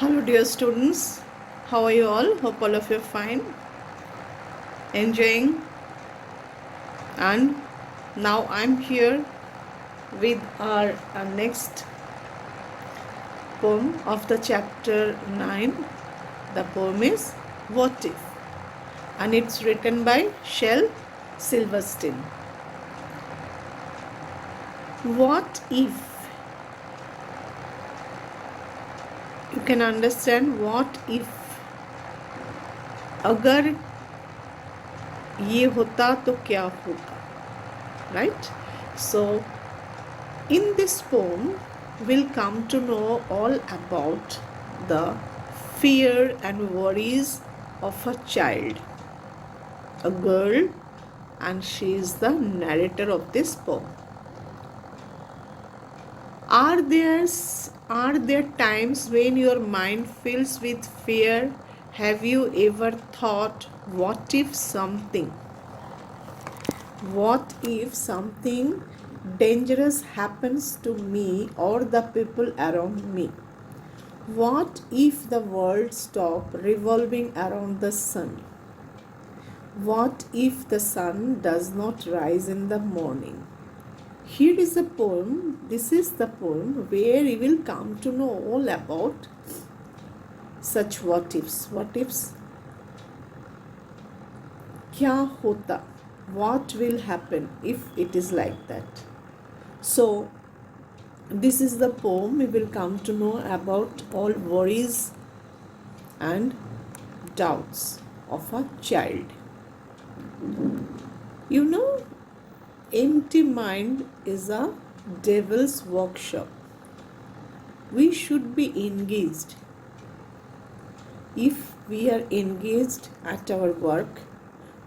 Hello, dear students. How are you all? Hope all of you are fine, enjoying. And now I'm here with our next poem of the chapter 9. The poem is What If? And it's written by Shel Silverstein. What if? You can understand what if. अगर ये होता तो क्या होता, right? So in this poem we'll come to know all about the fear and worries of a child, a girl, and she is the narrator of this poem. Are there times when your mind fills with fear? Have you ever thought, what if something dangerous happens to me or the people around me? What if the world stopped revolving around the sun? What if the sun does not rise in the morning? Here is a poem. This is the poem where we will come to know all about such what ifs. What ifs? Kya hota? What will happen if it is like that? So, this is the poem. We will come to know about all worries and doubts of a child. You know, empty mind is a devil's workshop. We should be engaged. If we are engaged at our work,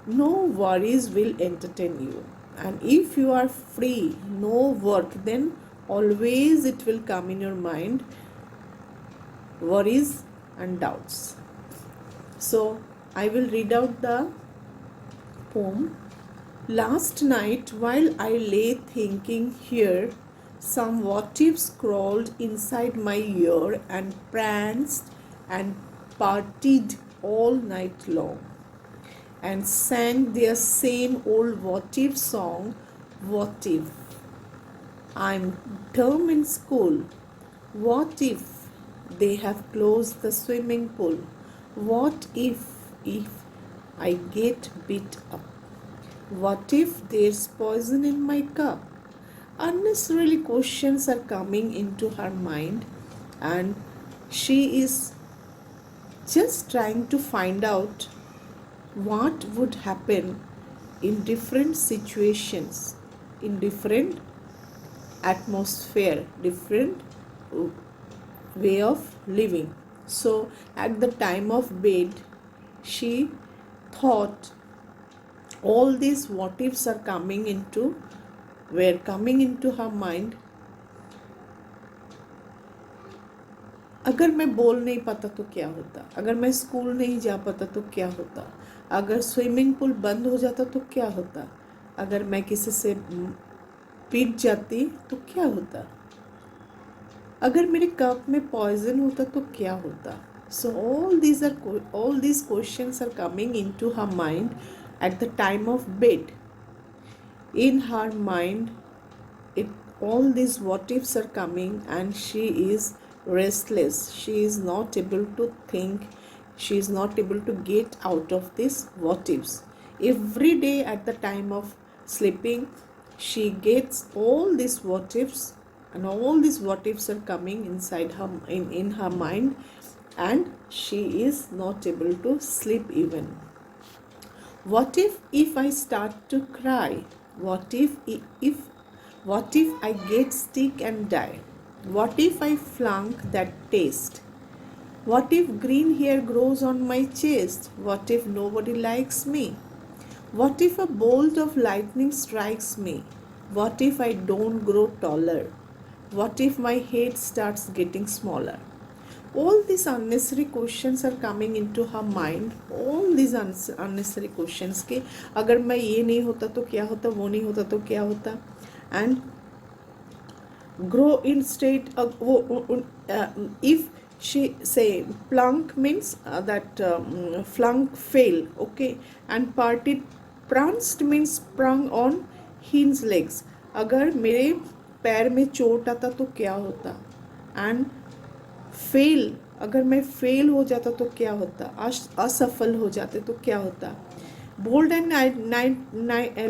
no worries will entertain you. And if you are free, no work, then always it will come in your mind worries and doubts. So I will read out the poem. Last night, while I lay thinking here, some what ifs crawled inside my ear and pranced and partied all night long and sang their same old what if song. What if I'm term in school? What if they have closed the swimming pool? What if I get beat up? What if there's poison in my cup? Unnecessarily questions are coming into her mind, and she is just trying to find out what would happen in different situations, in different atmosphere, different way of living. So at the time of bed, she thought all these what ifs are coming into her mind. अगर मैं बोल नहीं पाता तो क्या होता? अगर मैं स्कूल नहीं जा पाता तो क्या होता? अगर स्विमिंग पूल बंद हो जाता तो क्या होता? अगर मैं किसी से पीट जाती तो क्या होता? अगर मेरे कप में पॉइजन होता तो क्या होता? So all these questions are coming into her mind at the time of bed. In her mind, all these what ifs are coming, and she is restless. She is not able to think. She is not able to get out of these what ifs. Every day at the time of sleeping, she gets all these what ifs, and all these what ifs are coming inside her in her mind, and she is not able to sleep even. What if I start to cry? What if I get sick and die? What if I flunk that test? What if green hair grows on my chest? What if nobody likes me? What if a bolt of lightning strikes me? What if I don't grow taller? What if my head starts getting smaller? All these unnecessary questions are coming into her mind. All these unnecessary questions के अगर मैं ये नहीं होता तो क्या होता, वो नहीं होता तो क्या होता, and grow in state of if she say plunk means that flunk fail, okay, and parted pranced means sprung on hind legs. अगर मेरे पैर में चोट आता तो क्या होता, एंड फेल, अगर मैं फेल हो जाता तो क्या होता, असफल हो जाते तो क्या होता. Bold and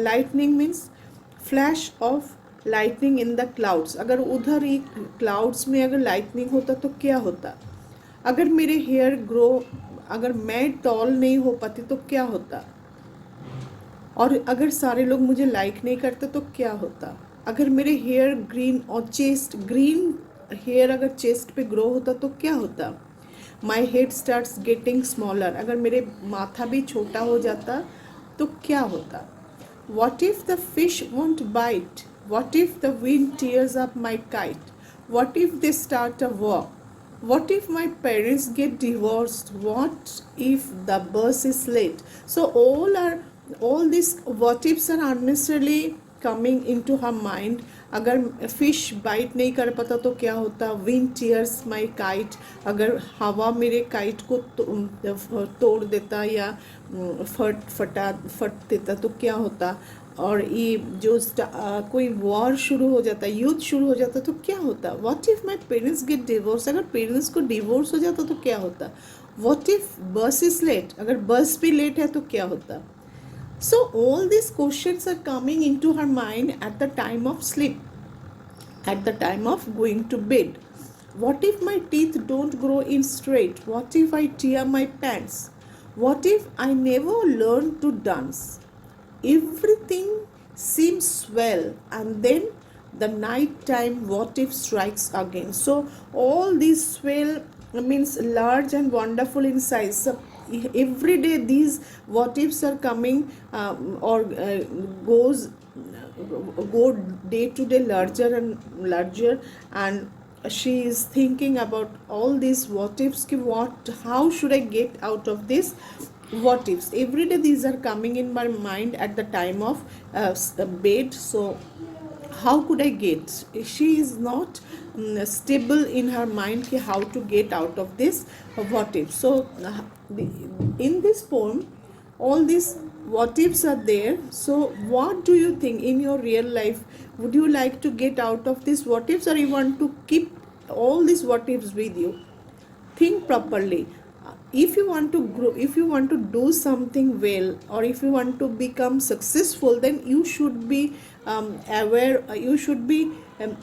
lightning means flash of lightning in the clouds. अगर उधर ही क्लाउड्स में अगर लाइटनिंग होता तो क्या होता. अगर मेरे हेयर ग्रो, अगर मैं टॉल नहीं हो पाती तो क्या होता. और अगर सारे लोग मुझे लाइक नहीं करते तो क्या होता. अगर मेरे हेयर ग्रीन और चेस्ट ग्रीन हेयर अगर चेस्ट पे ग्रो होता तो क्या होता. My head starts getting smaller. अगर मेरे माथा भी छोटा हो जाता तो क्या होता. What if the fish won't bite. What if the wind tears up my kite. What if they start a war. What if my parents get divorced? What if the bus is late? So all these what ifs are unnecessarily coming into her mind. अगर fish bite नहीं कर पाता तो क्या होता. Wind tears माई kite. अगर हवा मेरे काइट को तोड़ देता या फट देता तो क्या होता. और ये जो कोई वॉर शुरू हो जाता, युद्ध शुरू हो जाता तो क्या होता. What if my parents get divorce. अगर पेरेंट्स को डिवोर्स हो जाता तो क्या होता. What if bus is late. अगर बस भी लेट है तो क्या होता. So all this questions are coming into her mind at the time of sleep, at the time of going to bed. What if my teeth don't grow in straight? What if I tear my pants? What if I never learn to dance? Everything seems well, and then the night time what if strikes again. So all these swell means large and wonderful in size. So every day these what ifs are coming, or go day to day larger and larger, and she is thinking about all these what ifs. How should I get out of this what ifs. Every day these are coming in my mind at the time of bed. So how could I get. She is not stable in her mind ki how to get out of this what if. So in this poem all these what ifs are there. So what do you think in your real life, would you like to get out of this what ifs, or you want to keep all these what ifs with you. Think properly. If you want to grow, if you want to do something well, or if you want to become successful, then you should be aware, you should be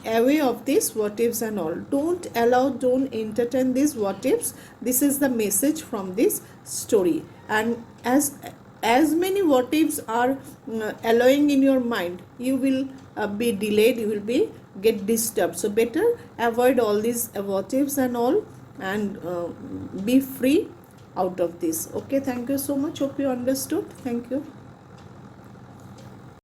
aware of this what ifs and all. Don't allow, don't entertain these what ifs. This is the message from this story. And as many what ifs are allowing in your mind, you will be delayed, you will be get disturbed. So better avoid all these what ifs and all, and be free out of this. Okay, thank you so much. Hope you understood. Thank you.